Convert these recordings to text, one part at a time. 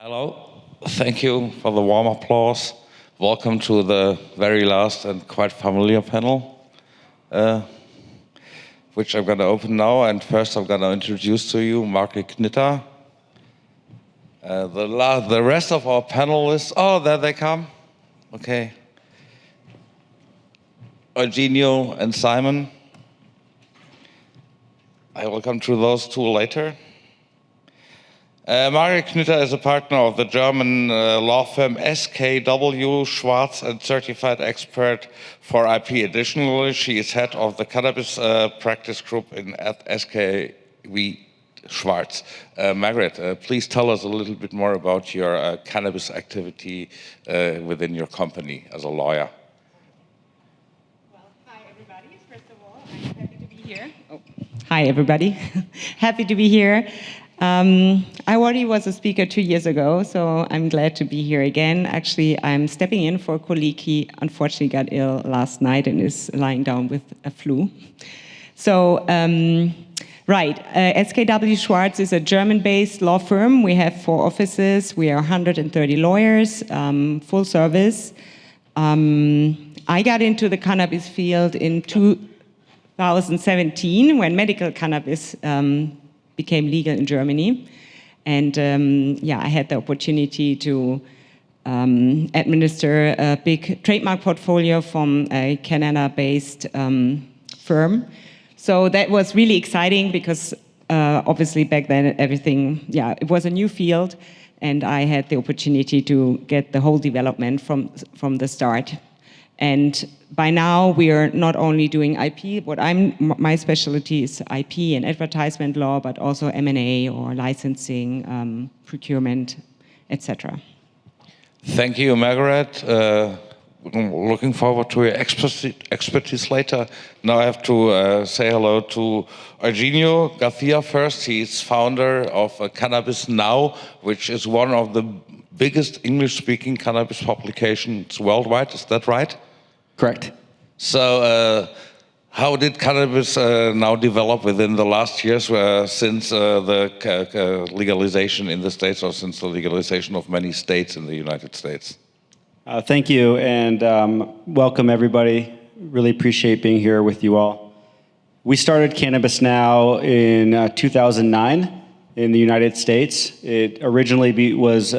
Hello, thank you for the warm applause. Welcome to the very last and quite familiar panel, which I'm going to open now. And first I'm going to introduce to you Marke Knitter. The rest of our panelists, oh, there they come. Okay. Eugenio and Simon. I will come to those two later. Marke Knitter is a partner of the German law firm SKW Schwarz and certified expert for IP. Additionally, she is head of the Cannabis practice group at SKW Schwarz. Margaret, please tell us a little bit more about your cannabis activity within your company as a lawyer. Well, hi everybody. First of all, I'm happy to be here. Oh. Hi everybody. Happy to be here. I already was a speaker 2 years ago, so I'm glad to be here again. Actually, I'm stepping in for a colleague. He unfortunately got ill last night and is lying down with a flu. So, SKW Schwarz is a German-based law firm. We have 4 offices. We are 130 lawyers, full service. I got into the cannabis field in 2017 when medical cannabis became legal in Germany. And I had the opportunity to administer a big trademark portfolio from a Canada-based firm. So that was really exciting because obviously back then everything, it was a new field, and I had the opportunity to get the whole development from the start. And by now we are not only doing IP, my specialty is IP and advertisement law, but also M&A or licensing, procurement, etc. Thank you, Margaret. Looking forward to your expertise later. Now I have to say hello to Eugenio Garcia first. He's founder of Cannabis Now, which is one of the biggest English-speaking cannabis publications worldwide. Is that right? Correct. So how did Cannabis Now develop within the last years since the legalization in the States, or since the legalization of many states in the United States? Thank you, and welcome everybody. Really appreciate being here with you all. We started Cannabis Now in 2009 in the United States. It originally was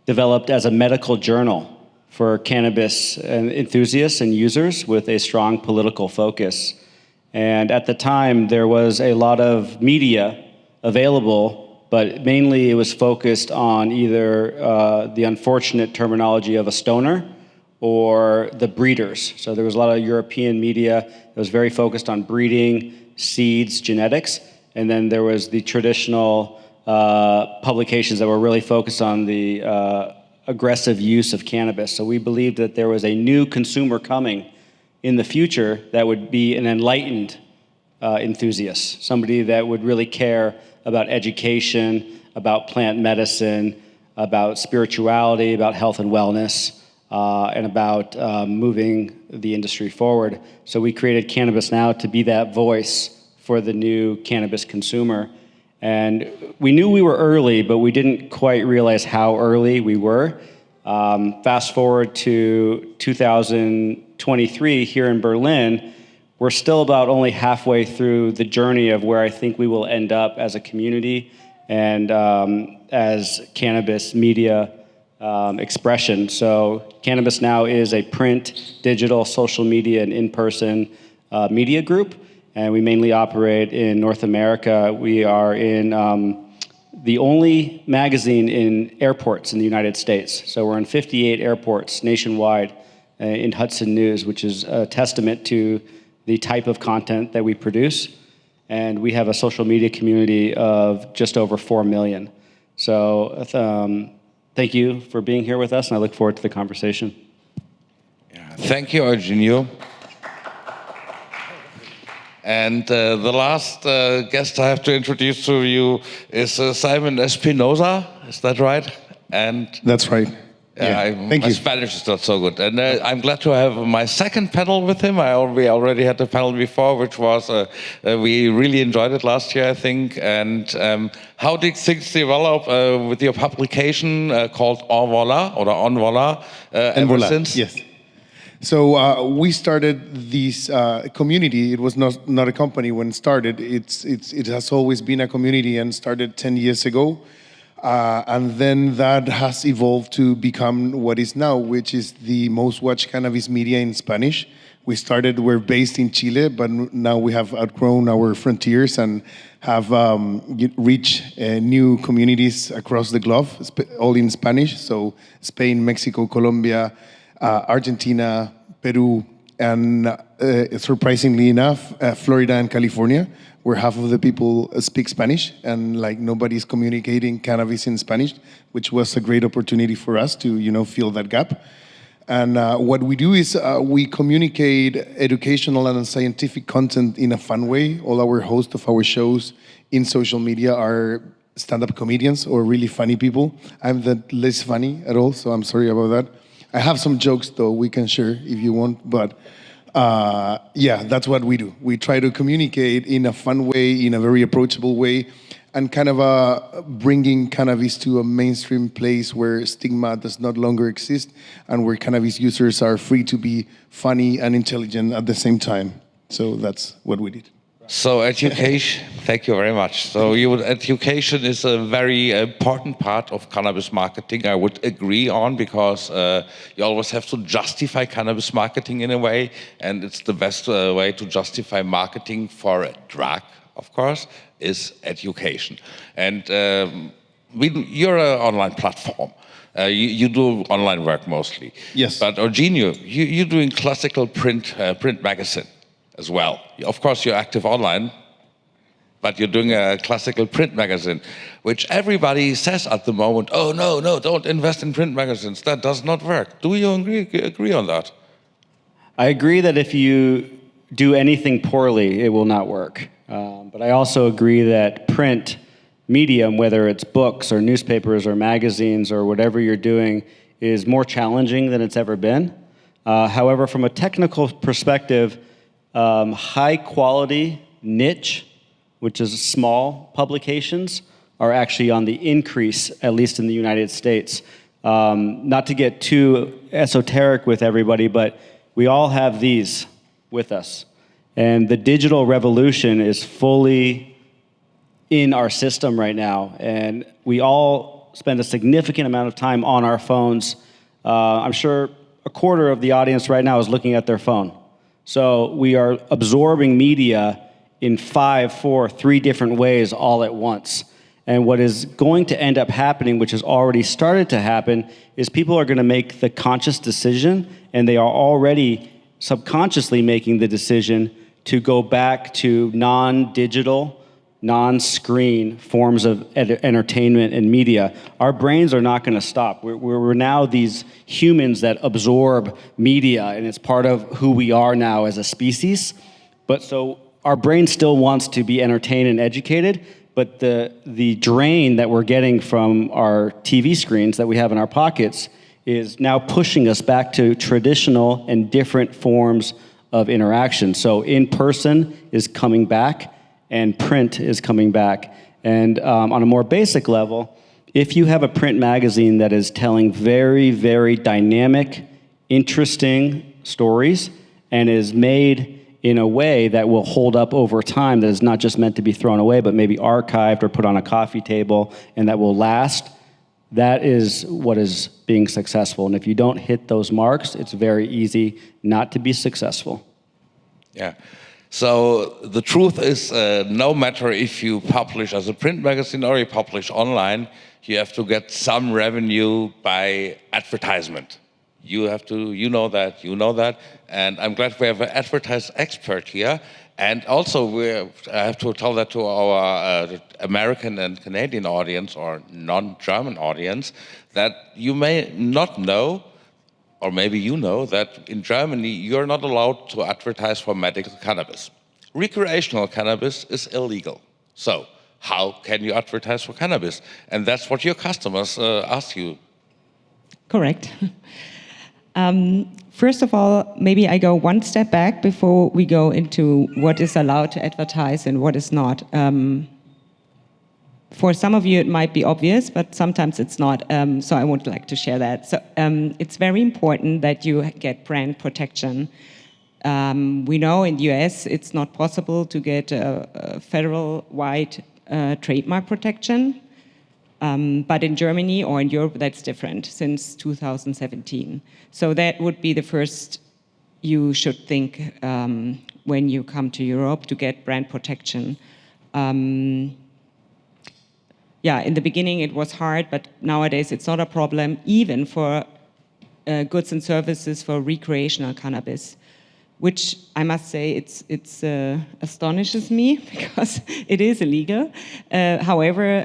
developed as a medical journal for cannabis enthusiasts and users with a strong political focus. And at the time, there was a lot of media available, but mainly it was focused on either the unfortunate terminology of a stoner or the breeders. So there was a lot of European media that was very focused on breeding, seeds, genetics, and then there was the traditional publications that were really focused on the aggressive use of cannabis. So we believed that there was a new consumer coming in the future that would be an enlightened enthusiast, somebody that would really care about education, about plant medicine, about spirituality, about health and wellness, and about moving the industry forward. So we created Cannabis Now to be that voice for the new cannabis consumer. And we knew we were early, but we didn't quite realize how early we were. Fast forward to 2023 here in Berlin, we're still about only halfway through the journey of where I think we will end up as a community and as cannabis media expression. So Cannabis Now is a print, digital, social media, and in-person media group. And we mainly operate in North America. We are in the only magazine in airports in the United States. So we're in 58 airports nationwide in Hudson News, which is a testament to the type of content that we produce. And we have a social media community of just over 4 million. So thank you for being here with us, and I look forward to the conversation. Yeah, thank you, Eugenio. And the last guest I have to introduce to you is Simon Espinosa. Is that right? And that's right. Thank my you. Spanish is not so good. And I'm glad to have my second panel with him. We already had the panel before, which was, we really enjoyed it last year, I think. And how did things develop with your publication called En Voila, or En Voila, ever Voila, since? yes. So we started this community. It was not a company when it started. It has always been a community and started 10 years ago. And then that has evolved to become what is now, which is the most watched cannabis media in Spanish. We're based in Chile, but now we have outgrown our frontiers and have reached new communities across the globe, all in Spanish. So Spain, Mexico, Colombia, Argentina, Peru, and surprisingly enough, Florida and California, where half of the people speak Spanish, and like nobody's communicating cannabis in Spanish, which was a great opportunity for us to, fill that gap. And what we do is we communicate educational and scientific content in a fun way. All our hosts of our shows in social media are stand-up comedians or really funny people. I'm the less funny at all, so I'm sorry about that. I have some jokes though we can share if you want, but that's what we do. We try to communicate in a fun way, in a very approachable way, and kind of bringing cannabis to a mainstream place where stigma does not longer exist and where cannabis users are free to be funny and intelligent at the same time. So that's what we did. So education, thank you very much. So education is a very important part of cannabis marketing, I would agree on, because you always have to justify cannabis marketing in a way, and it's the best way to justify marketing for a drug, of course, is education. And you're an online platform. You do online work mostly. Yes. But Eugenio, you're doing classical print magazine as well. Of course, you're active online, but you're doing a classical print magazine, which everybody says at the moment, oh, no, don't invest in print magazines. That does not work. Do you agree on that? I agree that if you do anything poorly, it will not work. But I also agree that print medium, whether it's books or newspapers or magazines or whatever you're doing, is more challenging than it's ever been. However, from a technical perspective, high quality niche, which is small publications, are actually on the increase, at least in the United States. Not to get too esoteric with everybody, but we all have these with us. And the digital revolution is fully in our system right now. And we all spend a significant amount of time on our phones. I'm sure a quarter of the audience right now is looking at their phone. So we are absorbing media in 3 different ways all at once. And what is going to end up happening, which has already started to happen, is people are going to make the conscious decision, and they are already subconsciously making the decision to go back to non-digital, non-screen forms of entertainment and media. Our brains are not going to stop. We're now these humans that absorb media, and it's part of who we are now as a species. But so our brain still wants to be entertained and educated, but the drain that we're getting from our TV screens that we have in our pockets is now pushing us back to traditional and different forms of interaction. So in person is coming back, and print is coming back. And on a more basic level, if you have a print magazine that is telling very, very dynamic, interesting stories and is made in a way that will hold up over time, that is not just meant to be thrown away, but maybe archived or put on a coffee table, and that will last, that is what is being successful. And if you don't hit those marks, it's very easy not to be successful. Yeah. So the truth is, no matter if you publish as a print magazine or you publish online, you have to get some revenue by advertisement. You know that, and I'm glad we have an advertise expert here. And also, I have to tell that to our American and Canadian audience or non-German audience, that you may not know, or maybe you know, that in Germany, you're not allowed to advertise for medical cannabis. Recreational cannabis is illegal. So how can you advertise for cannabis? And that's what your customers ask you. Correct. First of all, maybe I go one step back before we go into what is allowed to advertise and what is not. For some of you, it might be obvious, but sometimes it's not. So I would like to share that. So it's very important that you get brand protection. We know in the US it's not possible to get a federal-wide trademark protection. But in Germany or in Europe, that's different since 2017. So that would be the first you should think when you come to Europe to get brand protection. Yeah, in the beginning it was hard, but nowadays it's not a problem, even for goods and services for recreational cannabis, which I must say it's astonishes me because it is illegal. However,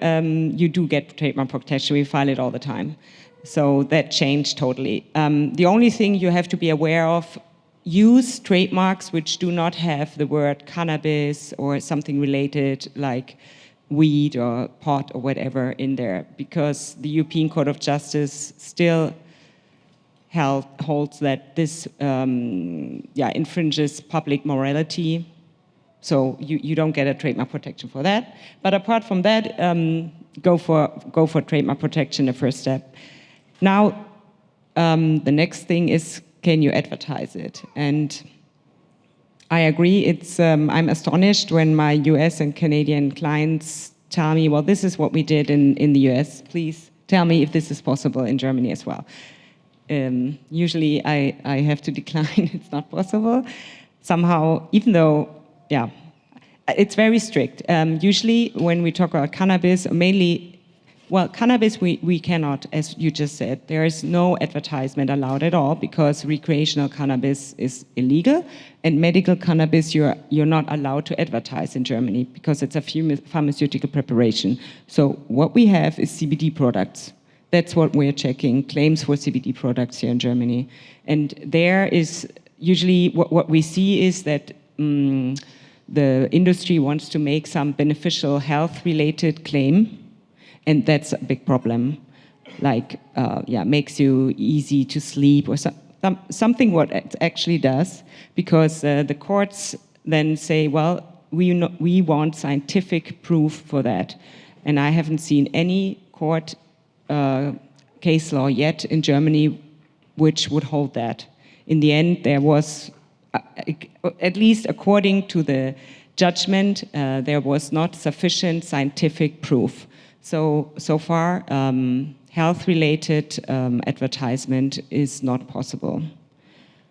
you do get trademark protection. We file it all the time. So that changed totally. The only thing you have to be aware of, use trademarks which do not have the word cannabis or something related like weed or pot or whatever in there, because the European Court of Justice still holds that this infringes public morality. So you don't get a trademark protection for that. But apart from that, go for trademark protection, the first step. Now, the next thing is, can you advertise it? And I agree. I'm astonished when my US and Canadian clients tell me, well, this is what we did in the US. Please tell me if this is possible in Germany as well. Usually I have to decline, it's not possible. Somehow, even though, yeah, it's very strict. Usually when we talk about cannabis, mainly, well, cannabis we cannot, as you just said, there is no advertisement allowed at all because recreational cannabis is illegal, and medical cannabis you're not allowed to advertise in Germany because it's a pharmaceutical preparation. So what we have is CBD products. That's what we're checking, claims for CBD products here in Germany. And there is usually what we see is that the industry wants to make some beneficial health-related claim, and that's a big problem. Like, makes you easy to sleep or something what it actually does, because the courts then say, well, we want scientific proof for that. And I haven't seen any court case law yet in Germany which would hold that. In the end, there was, at least according to the judgment, there was not sufficient scientific proof. So far, health-related advertisement is not possible.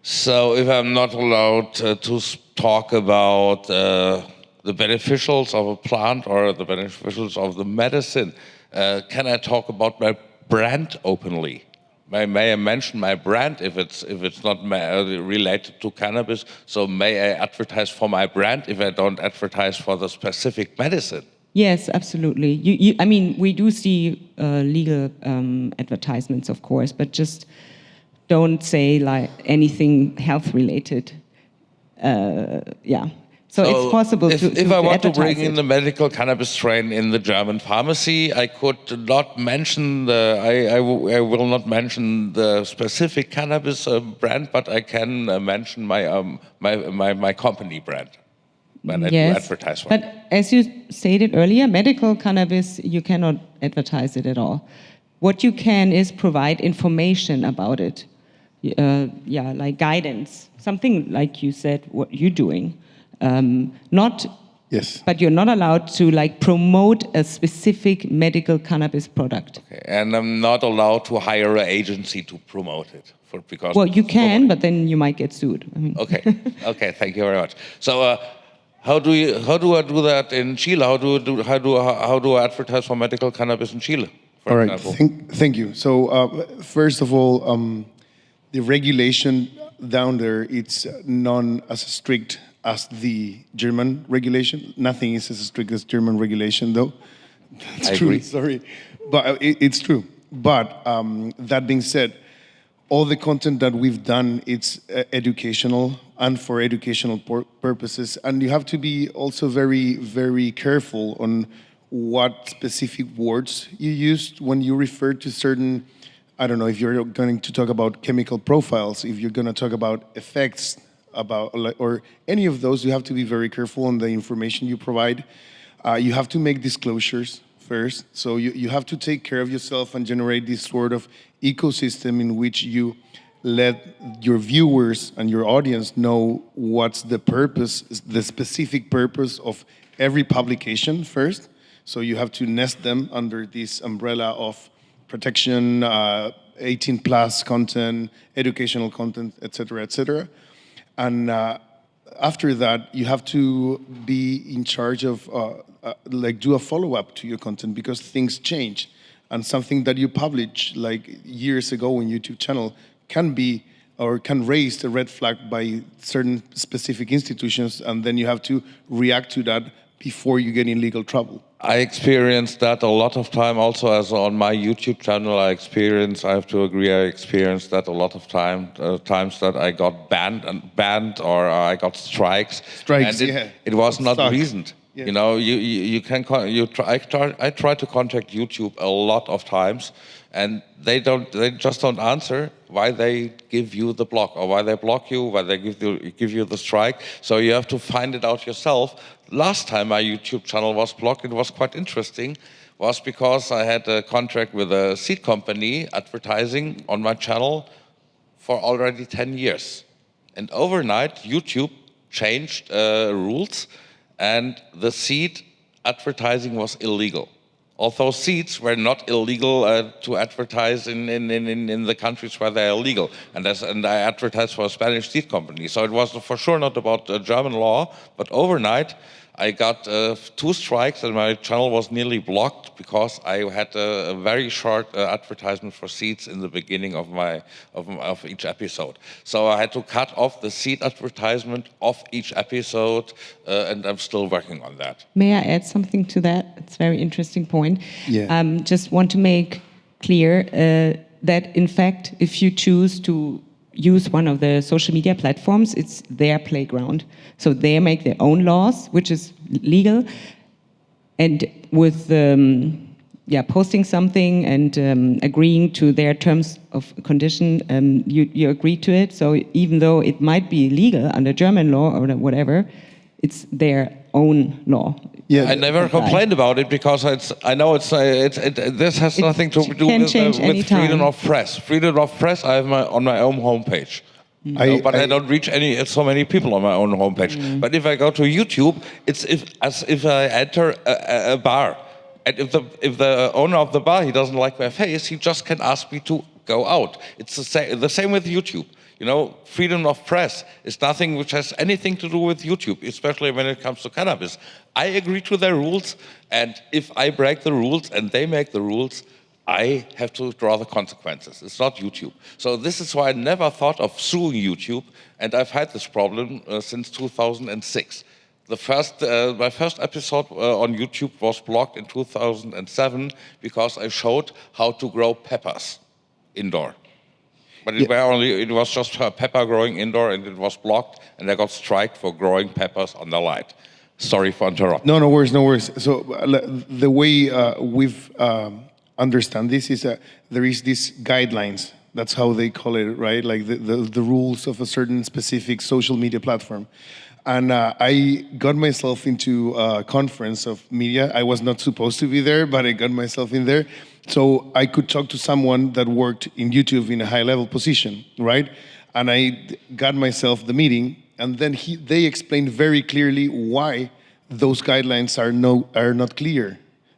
So if I'm not allowed to talk about the beneficials of a plant or the beneficials of the medicine, can I talk about my brand openly? May I mention my brand if it's not related to cannabis? So may I advertise for my brand if I don't advertise for the specific medicine? Yes, absolutely. I mean, we do see legal advertisements, of course, but just don't say like anything health related. So it's possible to if I want to bring it. in the medical cannabis strain in the German pharmacy, I could not mention I will not mention the specific cannabis brand, but I can mention my company brand when I do advertise for it. But as you stated earlier, medical cannabis, you cannot advertise it at all. What you can is provide information about it. Like guidance, something like you said, what you're doing. Yes. But you're not allowed to like promote a specific medical cannabis product. Okay. And I'm not allowed to hire an agency to promote it because. Well, you can, but then you might get sued. I mean. Okay. Okay. Thank you very much. So, how do I do that in Chile? How do I advertise for medical cannabis in Chile? All right. Thank you. So, first of all, the regulation down there, it's not as strict as the German regulation. Nothing is as strict as German regulation, though. That's true. Agree. Sorry, but it's true. But that being said, all the content that we've done, it's educational and for educational purposes. And you have to be also very, very careful on what specific words you use when you refer to certain I don't know, if you're going to talk about chemical profiles, if you're going to talk about effects, or any of those, you have to be very careful on the information you provide. You have to make disclosures first. So you have to take care of yourself and generate this sort of ecosystem in which you let your viewers and your audience know what's the purpose, the specific purpose of every publication first. So you have to nest them under this umbrella of protection, 18 plus content, educational content, et cetera, and after that, you have to be in charge of do a follow-up to your content, because things change, and something that you published like years ago on YouTube channel can be or can raise a red flag by certain specific institutions, and then you have to react to that before you get in legal trouble. I experienced that a lot of time also as on my YouTube channel. I have to agree, I experienced that a lot of times that I got banned or I got strikes. Strikes, and it was not sucked. reasoned. Yeah. You know, I try to contact YouTube a lot of times, and they just don't answer why they give you the block, or why they block you, why they give you the strike. So you have to find it out yourself. Last time my YouTube channel was blocked, it was quite interesting, was because I had a contract with a seed company advertising on my channel for already 10 years. And overnight, YouTube changed rules, and the seed advertising was illegal. Although seeds were not illegal to advertise in the countries where they are illegal. And I advertised for a Spanish seed company. So it was for sure not about German law, but overnight I got 2 strikes and my channel was nearly blocked because I had a very short advertisement for seeds in the beginning of each episode. So I had to cut off the seed advertisement of each episode, and I'm still working on that. May I add something to that? It's a very interesting point. Yeah. Just want to make clear that, in fact, if you choose to use one of the social media platforms, it's their playground. So they make their own laws, which is legal. And with posting something and agreeing to their terms of condition, you agree to it. So even though it might be legal under German law or whatever, it's their own law. Yeah, I never complained about it because I know this has nothing to do with freedom of press. Freedom of press I have on my own homepage. But I don't reach so many people on my own homepage. But if I go to YouTube, it's as if I enter a bar. And if the owner of the bar, he doesn't like my face, he just can ask me to go out. It's the same with YouTube. You know, freedom of press is nothing which has anything to do with YouTube, especially when it comes to cannabis. I agree to their rules, and if I break the rules and they make the rules, I have to draw the consequences. It's not YouTube. So this is why I never thought of suing YouTube, and I've had this problem since 2006. My first episode on YouTube was blocked in 2007 because I showed how to grow peppers indoor. But it was just pepper growing indoor, and it was blocked, and I got striked for growing peppers on the light. Sorry for interrupting. No worries. So the way we've understand this is there is these guidelines. That's how they call it, right? Like the rules of a certain specific social media platform. And I got myself into a conference of media. I was not supposed to be there, but I got myself in there. So I could talk to someone that worked in YouTube in a high-level position, right? And I got myself the meeting, and then they explained very clearly why those guidelines are not clear.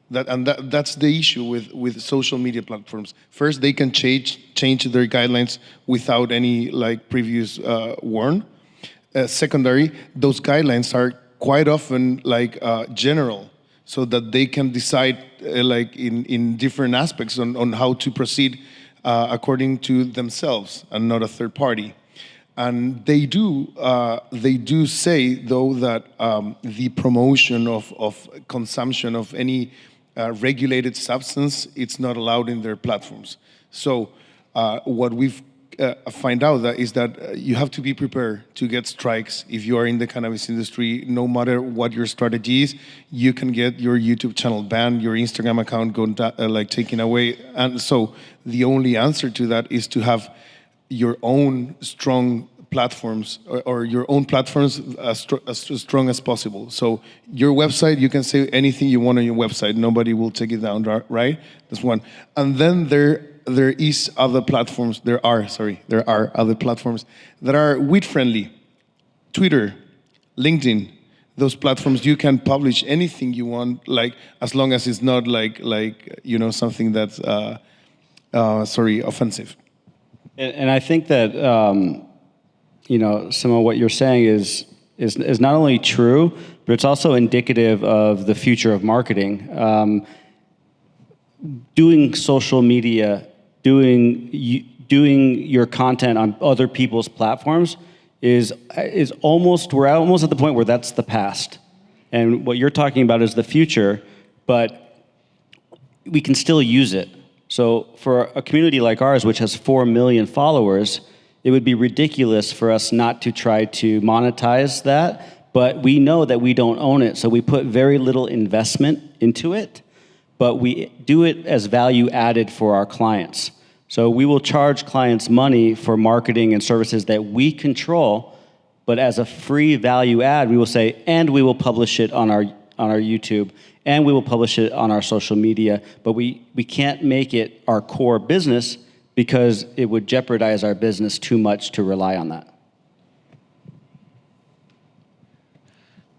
That's the issue with social media platforms. First, they can change their guidelines without any previous warn. Secondary, those guidelines are quite often general, so that they can decide in different aspects on how to proceed according to themselves and not a third party. And they do say though that the promotion of consumption of any regulated substance, it's not allowed in their platforms. So what we've find out that is that you have to be prepared to get strikes if you are in the cannabis industry. No matter what your strategy is, you can get your YouTube channel banned, your Instagram account taken away. And so the only answer to that is to have your own strong platforms or your own platforms as strong as possible. So your website, you can say anything you want on your website. Nobody will take it down, right? That's one. And then there are other platforms that are weed friendly. Twitter, LinkedIn, those platforms you can publish anything you want, like as long as it's not something that's offensive. And I think that some of what you're saying is not only true, but it's also indicative of the future of marketing. Doing social media, doing your content on other people's platforms we're almost at the point where that's the past. And what you're talking about is the future, but we can still use it. So for a community like ours, which has 4 million followers, it would be ridiculous for us not to try to monetize that, but we know that we don't own it, so we put very little investment into it, but we do it as value added for our clients. So we will charge clients money for marketing and services that we control, but as a free value add, we will say, and we will publish it on our YouTube, and we will publish it on our social media, but we can't make it our core business because it would jeopardize our business too much to rely on that.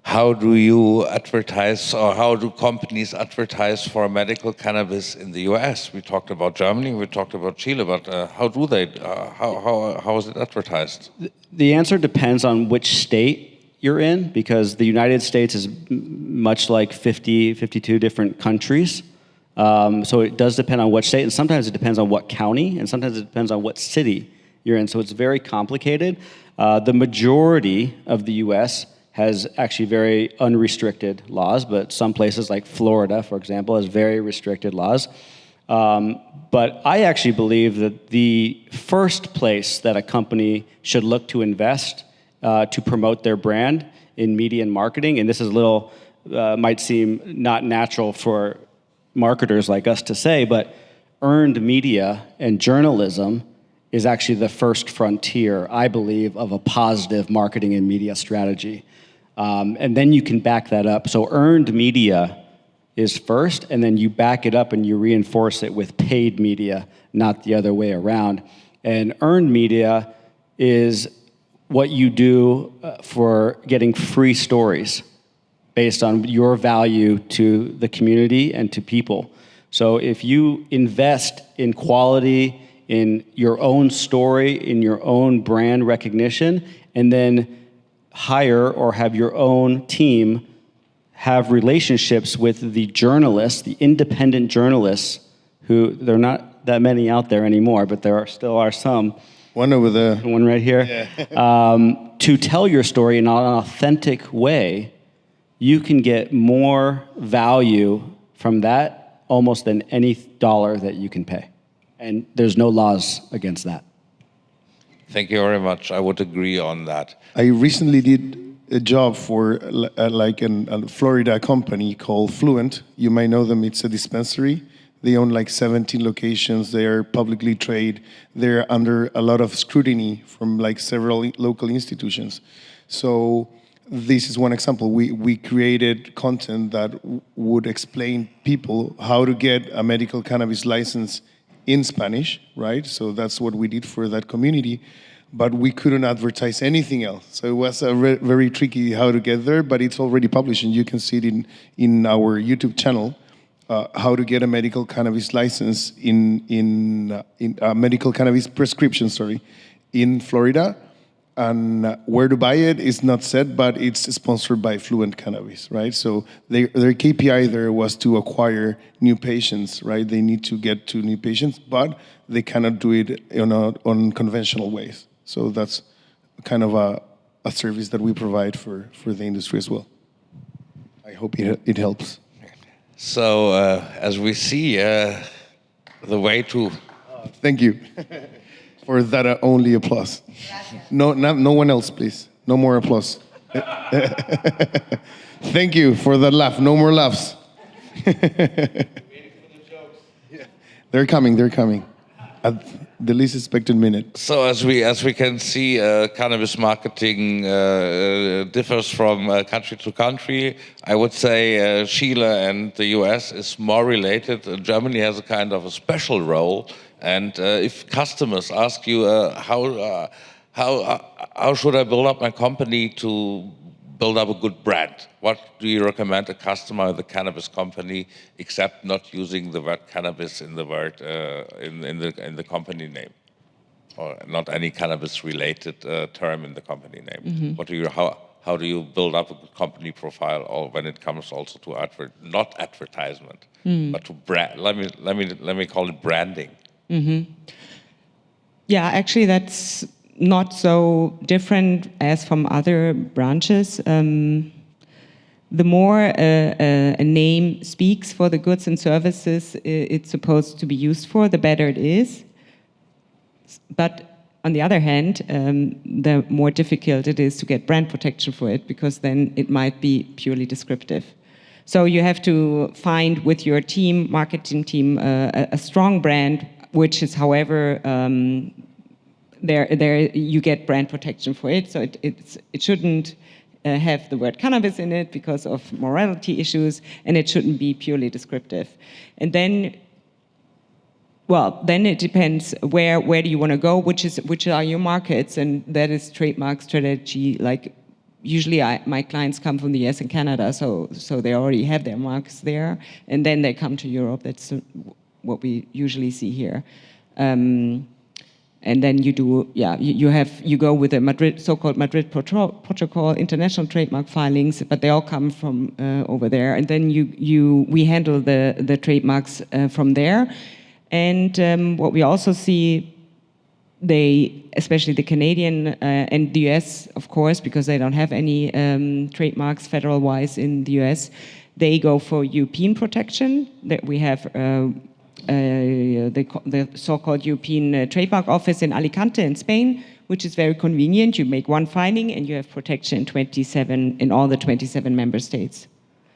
How do you advertise, or how do companies advertise for medical cannabis in the US? We talked about Germany, we talked about Chile, but how do they, how is it advertised? The answer depends on which state you're in, because the United States is much like 52 different countries. So it does depend on what state, and sometimes it depends on what county, and sometimes it depends on what city you're in. So it's very complicated. The majority of the US has actually very unrestricted laws, but some places like Florida, for example, has very restricted laws. But I actually believe that the first place that a company should look to invest to promote their brand in media and marketing, and this is might seem not natural for marketers like us to say, but earned media and journalism is actually the first frontier, I believe, of a positive marketing and media strategy. And then you can back that up. So earned media is first, and then you back it up and you reinforce it with paid media, not the other way around. And earned media is what you do for getting free stories based on your value to the community and to people. So if you invest in quality, in your own story, in your own brand recognition, and then hire or have your own team have relationships with the journalists, the independent journalists, who there are not that many out there anymore, but there still are some. One over there. One right here. Yeah. To tell your story in an authentic way, you can get more value from that almost than any dollar that you can pay. And there's no laws against that. Thank you very much. I would agree on that. I recently did a job for a Florida company called Fluent. You might know them. It's a dispensary. They own 17 locations. They are publicly traded. They're under a lot of scrutiny from several local institutions. So this is one example. We created content that would explain people how to get a medical cannabis license in Spanish, right? So that's what we did for that community. But we couldn't advertise anything else. So it was very tricky how to get there, but it's already published, and you can see it in our YouTube channel, how to get a medical cannabis license in a medical cannabis prescription, in Florida. And where to buy it is not said, but it's sponsored by Fluent Cannabis, right? So their KPI there was to acquire new patients, right? They need to get to new patients, but they cannot do it on conventional ways. So that's kind of a service that we provide for the industry as well. I hope it helps. So as we see, the way to... Thank you. For that, only applause. No one else, please. No more applause. Thank you for that laugh. No more laughs. They're coming. At the least expected minute. So as we can see, cannabis marketing differs from country to country. I would say Chile and the US is more related. Germany has a kind of a special role. And if customers ask you how should I build up my company to build up a good brand, what do you recommend a customer of the cannabis company, except not using the word cannabis in the word in the company name, or not any cannabis-related term in the company name? Mm-hmm. What do you how do you build up a good company profile, or when it comes also to not advertisement, but to brand? Let me call it branding. Mm-hmm. Yeah, actually, that's not so different as from other branches. The more a name speaks for the goods and services it's supposed to be used for, the better it is. But on the other hand, the more difficult it is to get brand protection for it, because then it might be purely descriptive. So you have to find with your team, marketing team, a strong brand, which is, however, there you get brand protection for it. So it shouldn't have the word cannabis in it because of morality issues, and it shouldn't be purely descriptive. And then, well, then it depends where do you want to go, which are your markets, and that is trademark strategy. Like usually my clients come from the US and Canada, so they already have their marks there, and then they come to Europe. That's what we usually see here. And then you do, yeah, you go with the so-called Madrid Protocol, international trademark filings, but they all come from over there. And then we handle the trademarks from there. And what we also see, especially the Canadian and the US, of course, because they don't have any trademarks federal-wise in the US, they go for European protection. That we have the so-called European Trademark Office in Alicante in Spain, which is very convenient. You make one filing and you have protection in all the 27 member states.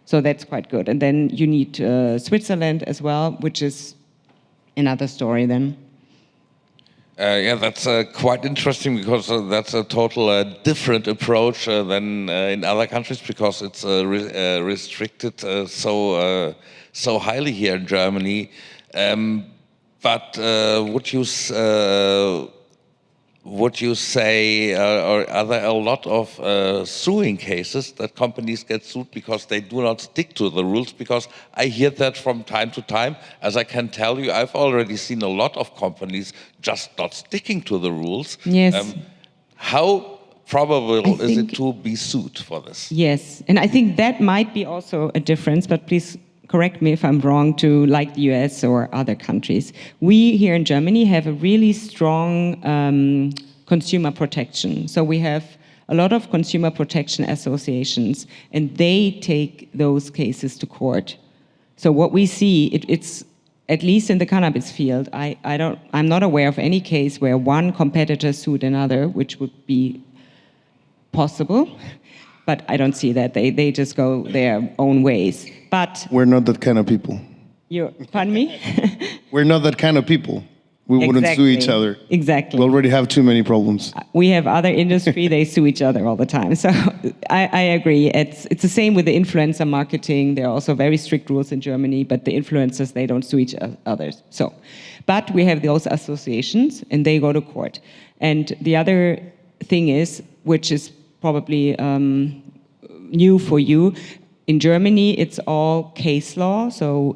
So that's quite good. And then you need Switzerland as well, which is another story then. Yeah, that's quite interesting, because that's a total different approach than in other countries, because it's restricted so highly here in Germany. But would you say, or are there a lot of suing cases that companies get sued because they do not stick to the rules? Because I hear that from time to time. As I can tell you, I've already seen a lot of companies just not sticking to the rules. Yes. How probable is it to be sued for this? Yes, and I think that might be also a difference, but please correct me if I'm wrong, to like the US or other countries. We here in Germany have a really strong consumer protection. So we have a lot of consumer protection associations, and they take those cases to court. So what we see, it's at least in the cannabis field, I'm not aware of any case where one competitor sued another, which would be possible. But I don't see that. They just go their own ways. But we're not that kind of people. Pardon me? We're not that kind of people. We wouldn't sue each other. Exactly. We already have too many problems. We have other industry, they sue each other all the time. So I agree. It's the same with the influencer marketing. There are also very strict rules in Germany, but the influencers, they don't sue each other. So, but we have those associations, and they go to court. And the other thing is, which is probably new for you, in Germany, it's all case law. So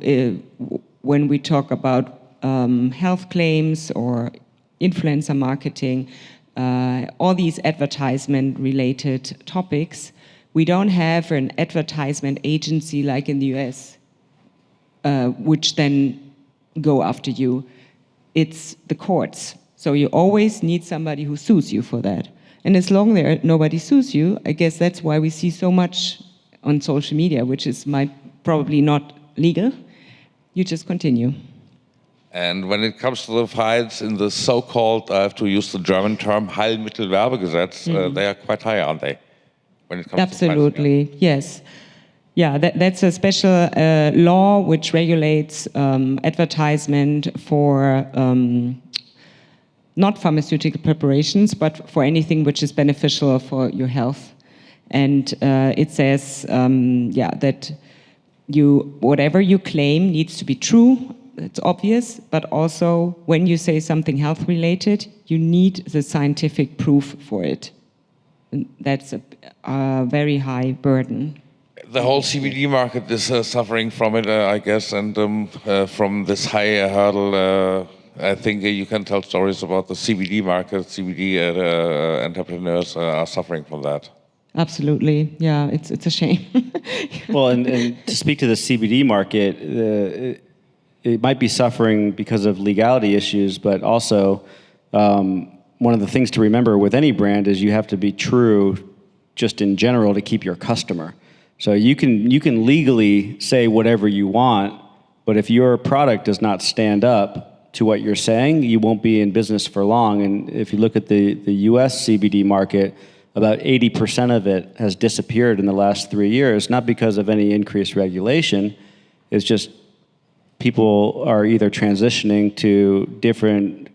when we talk about health claims or influencer marketing, all these advertisement-related topics, we don't have an advertisement agency like in the US, which then go after you. It's the courts. So you always need somebody who sues you for that. And as long as nobody sues you, I guess that's why we see so much on social media, which is probably not legal. You just continue. And when it comes to the fights in the so-called, I have to use the German term, Heilmittelwerbegesetz, they are quite high, aren't they? When it comes Absolutely, to fights, yeah. yes. Yeah, that's a special law which regulates advertisement for not pharmaceutical preparations, but for anything which is beneficial for your health. And it says, that whatever you claim needs to be true. It's obvious, but also when you say something health related, you need the scientific proof for it. And that's a very high burden. The whole CBD market is suffering from it, I guess, and from this high hurdle. I think you can tell stories about the CBD market. CBD entrepreneurs are suffering from that. Absolutely, yeah, it's a shame. Well, and to speak to the CBD market, it might be suffering because of legality issues, but also one of the things to remember with any brand is you have to be true just in general to keep your customer. So you can legally say whatever you want, but if your product does not stand up to what you're saying, you won't be in business for long. And if you look at the US CBD market, about 80% of it has disappeared in the last 3 years, not because of any increased regulation. It's just people are either transitioning to different,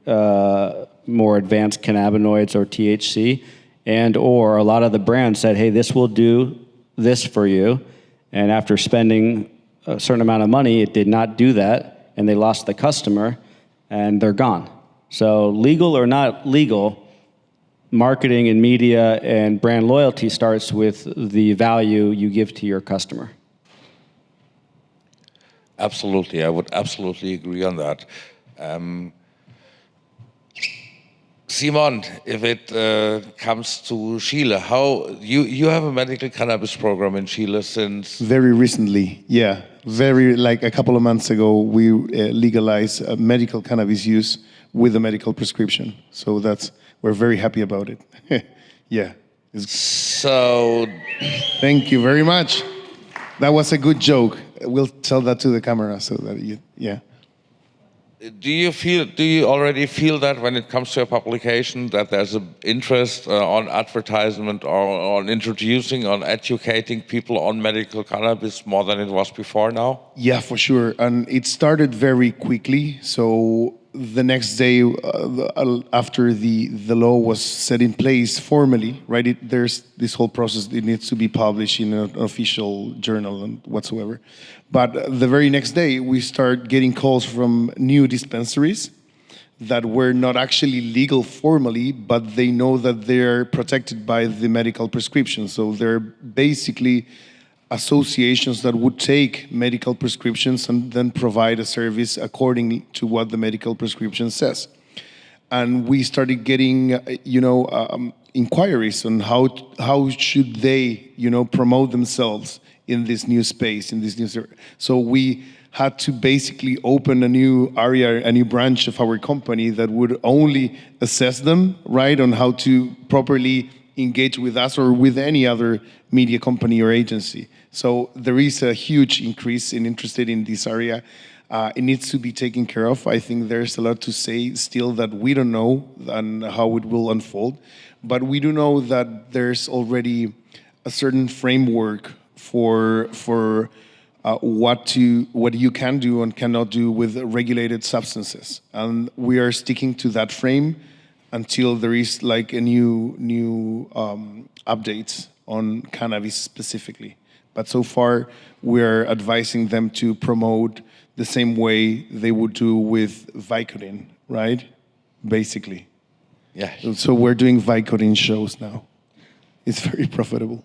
more advanced cannabinoids or THC, and or a lot of the brands said, hey, this will do this for you. And after spending a certain amount of money, it did not do that, and they lost the customer, and they're gone. So legal or not legal, marketing and media and brand loyalty starts with the value you give to your customer. Absolutely, I would absolutely agree on that. Simon, if it comes to Chile, how you have a medical cannabis program in Chile since Very recently, yeah. Like a couple of months ago, we legalized medical cannabis use with a medical prescription. So we're very happy about it. Yeah. so. Thank you very much. That was a good joke. We'll tell that to the camera so that yeah. Do you already feel that when it comes to a publication that there's an interest on advertisement or on introducing, on educating people on medical cannabis more than it was before now? Yeah, for sure. And it started very quickly. So the next day after the law was set in place formally, right, there's this whole process. It needs to be published in an official journal and whatsoever. But the very next day, we start getting calls from new dispensaries that were not actually legal formally, but they know that they're protected by the medical prescription. So they're basically associations that would take medical prescriptions and then provide a service according to what the medical prescription says. And we started getting, inquiries on how should they, promote themselves in this new space, in this new. So we had to basically open a new area, a new branch of our company that would only assess them, right, on how to properly engage with us or with any other media company or agency. So there is a huge increase in interest in this area. It needs to be taken care of. I think there's a lot to say still that we don't know and how it will unfold. But we do know that there's already a certain framework for what you can do and cannot do with regulated substances. And we are sticking to that frame until there is like a new updates on cannabis specifically. But so far, we're advising them to promote the same way they would do with Vicodin, right? Basically. Yeah. So we're doing Vicodin shows now. It's very profitable.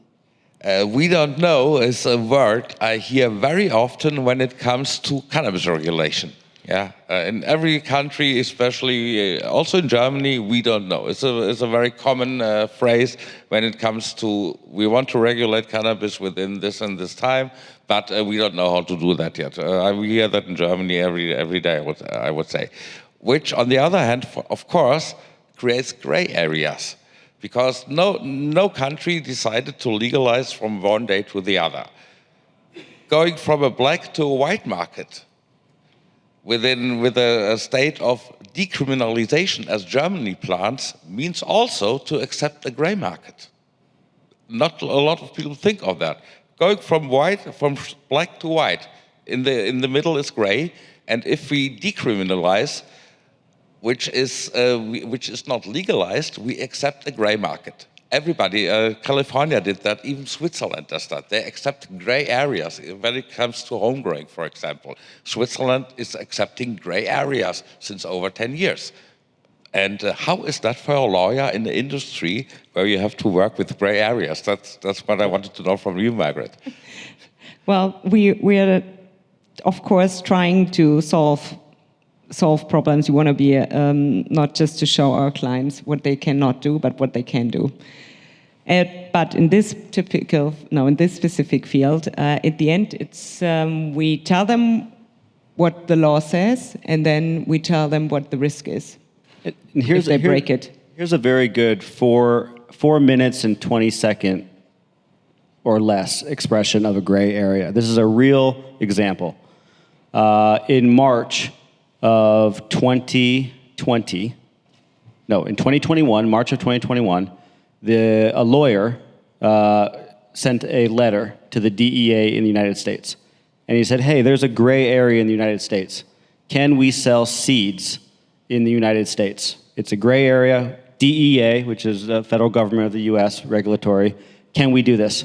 We don't know is a word I hear very often when it comes to cannabis regulation. Yeah, in every country, especially also in Germany, we don't know. It's a very common phrase when it comes to we want to regulate cannabis within this and this time, but we don't know how to do that yet. We hear that in Germany every day, I would say, which on the other hand, of course, creates gray areas because no country decided to legalize from one day to the other, going from a black to a white market. with a state of decriminalization as Germany plans means also to accept a gray market. Not a lot of people think of that. Going from black to white, in the middle is gray, and if we decriminalize, which is not legalized, we accept a gray market. Everybody, California did that, even Switzerland does that. They accept gray areas when it comes to home growing, for example. Switzerland is accepting gray areas since over 10 years. And how is that for a lawyer in the industry where you have to work with gray areas? That's what I wanted to know from you, Margaret. Well, we are, of course, trying to solve problems. We want to be not just to show our clients what they cannot do, but what they can do. But in this specific field, at the end, it's we tell them what the law says, and then we tell them what the risk is. And if they break it. Here's a very good 4 minutes and 20-second or less expression of a gray area. This is a real example. In March of 2021, March of 2021, a lawyer sent a letter to the DEA in the United States. And he said, hey, there's a gray area in the United States. Can we sell seeds in the United States? It's a gray area. DEA, which is the federal government of the US, regulatory, can we do this?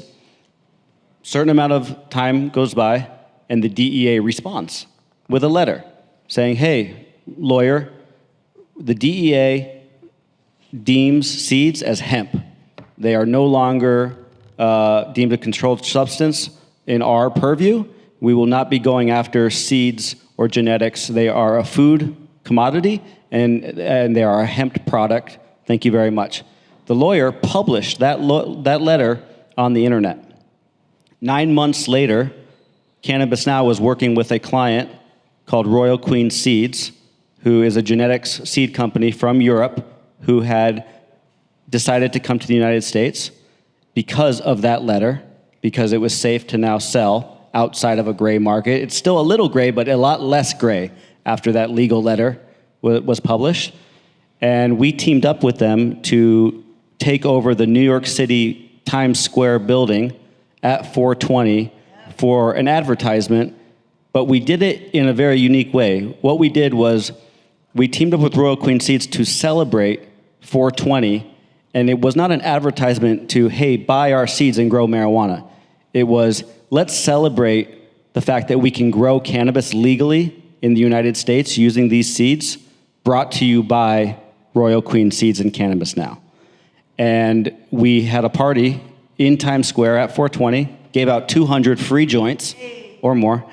Certain amount of time goes by, and the DEA responds with a letter saying, hey, lawyer, the DEA deems seeds as hemp. They are no longer deemed a controlled substance in our purview. We will not be going after seeds or genetics. They are a food commodity, and they are a hemp product. Thank you very much. The lawyer published that letter on the internet. 9 months later, Cannabis Now was working with a client called Royal Queen Seeds, who is a genetics seed company from Europe, who had decided to come to the United States because of that letter, because it was safe to now sell outside of a gray market. It's still a little gray, but a lot less gray after that legal letter was published. And we teamed up with them to take over the New York City Times Square building at 420 for an advertisement, but we did it in a very unique way. What we did was we teamed up with Royal Queen Seeds to celebrate 420, and it was not an advertisement to, hey, buy our seeds and grow marijuana. It was, let's celebrate the fact that we can grow cannabis legally in the United States using these seeds, brought to you by Royal Queen Seeds and Cannabis Now. And we had a party in Times Square at 420, gave out 200 free joints or more,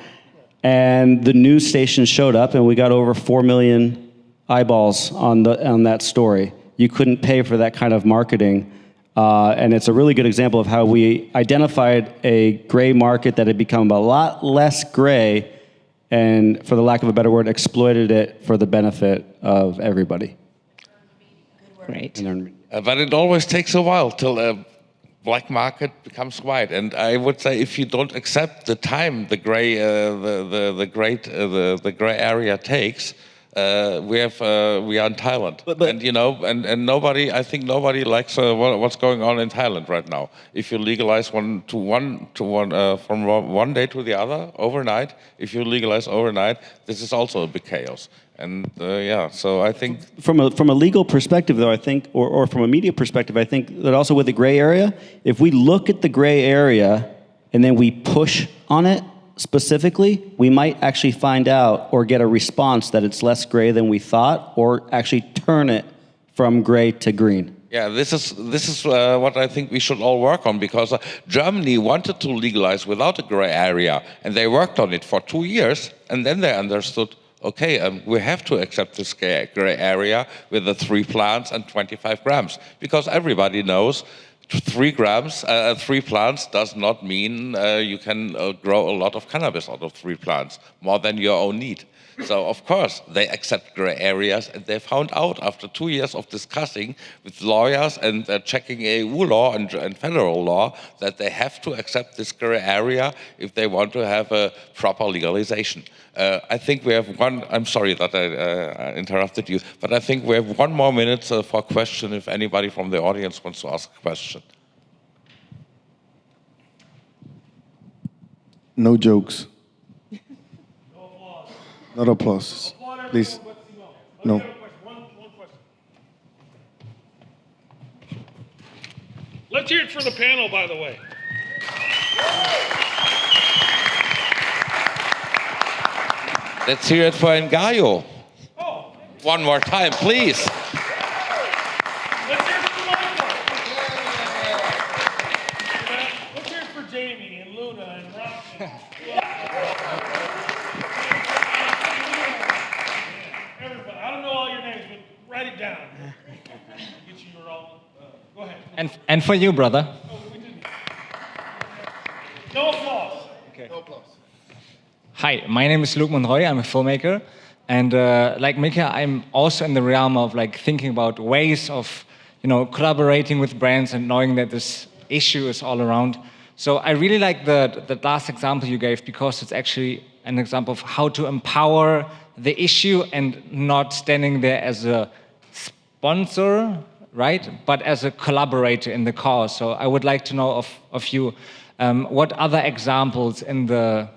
and the news station showed up, and we got over 4 million eyeballs on that story. You couldn't pay for that kind of marketing, and it's a really good example of how we identified a gray market that had become a lot less gray, and for the lack of a better word, exploited it for the benefit of everybody. Great. But it always takes a while till a black market becomes white, and I would say if you don't accept the time the gray area takes, we are in Thailand, and nobody, I think nobody likes what's going on in Thailand right now. If you legalize from one day to the other overnight, if you legalize overnight, this is also a big chaos. And so I think from a legal perspective, though, I think, or from a media perspective, I think that also with the gray area, if we look at the gray area and then we push on it specifically, we might actually find out or get a response that it's less gray than we thought, or actually turn it from gray to green. Yeah, this is what I think we should all work on, because Germany wanted to legalize without a gray area, and they worked on it for 2 years, and then they understood, okay, we have to accept this gray area with the 3 plants and 25 grams, because everybody knows 3 plants does not mean you can grow a lot of cannabis out of 3 plants, more than your own need. So of course they accept gray areas, and they found out after 2 years of discussing with lawyers and checking EU law and federal law that they have to accept this gray area if they want to have a proper legalization. I think we have I'm sorry that I interrupted you, but I think we have 1 more minute for a question if anybody from the audience wants to ask a question. No jokes. Not applause. Please. No. One question. Let's hear it for the panel, by the way. Let's hear it for Ngayo. Oh, 1 more time, please. let's hear it for Michael. Let's hear it for Jamie and Luna and Roxy. Everybody, I don't know all your names, but write it down. Get you your all. Go ahead. And for you, brother. Oh, we didn't. No applause. Okay. No applause. Hi, my name is Luke Monroy. I'm a filmmaker, and like Mika, I'm also in the realm of like thinking about ways of, collaborating with brands and knowing that this issue is all around. So I really like the last example you gave, because it's actually an example of how to empower the issue and not standing there as a sponsor, right? But as a collaborator in the cause. So I would like to know of you, what other examples in the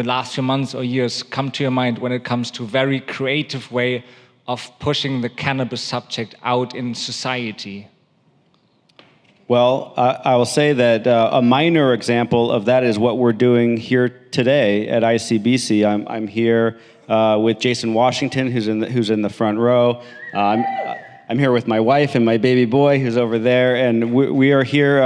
last few months or years come to your mind when it comes to very creative way of pushing the cannabis subject out in society? Well, I will say that a minor example of that is what we're doing here today at ICBC. I'm here with Jason Washington, who's in the front row. I'm here with my wife and my baby boy, who's over there, and we are here.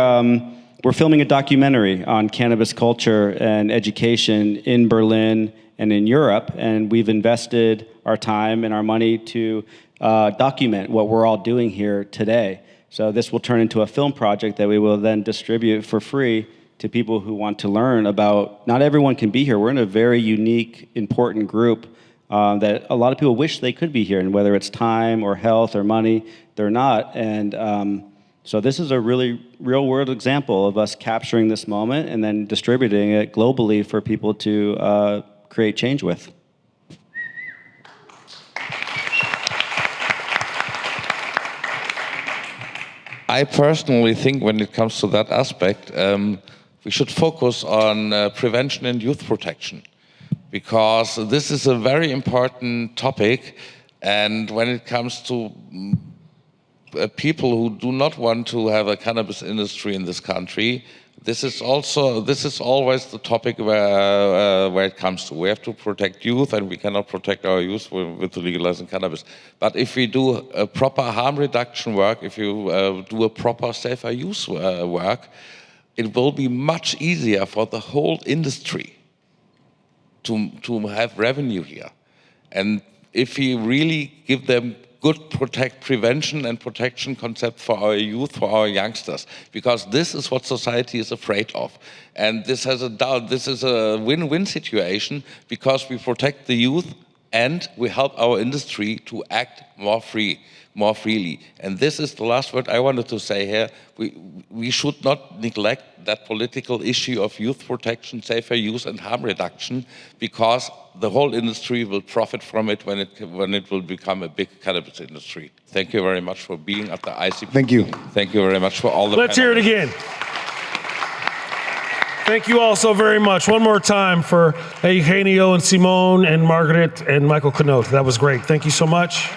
We're filming a documentary on cannabis culture and education in Berlin and in Europe, and we've invested our time and our money to document what we're all doing here today. So this will turn into a film project that we will then distribute for free to people who want to learn about. Not everyone can be here. We're in a very unique, important group that a lot of people wish they could be here, and whether it's time or health or money, they're not. And so this is a really real-world example of us capturing this moment and then distributing it globally for people to create change with. I personally think when it comes to that aspect, we should focus on prevention and youth protection, because this is a very important topic. And when it comes to people who do not want to have a cannabis industry in this country, this is always the topic where it comes to. We have to protect youth, and we cannot protect our youth with legalizing cannabis. But if we do a proper harm reduction work, if you do a proper safer use work, it will be much easier for the whole industry to have revenue here. And if we really give them good prevention and protection concept for our youth, for our youngsters, because this is what society is afraid of. And this is a win-win situation, because we protect the youth and we help our industry to act more freely. And this is the last word I wanted to say here. We should not neglect that political issue of youth protection, safer use, and harm reduction, because the whole industry will profit from it when it will become a big cannabis industry. Thank you very much for being at the ICBC. Thank you. Thank you very much for all the Let's hear it again. Thank you all so very much. One more time for Eugenio and Simone and Margaret and Michael Knot. That was great. Thank you so much.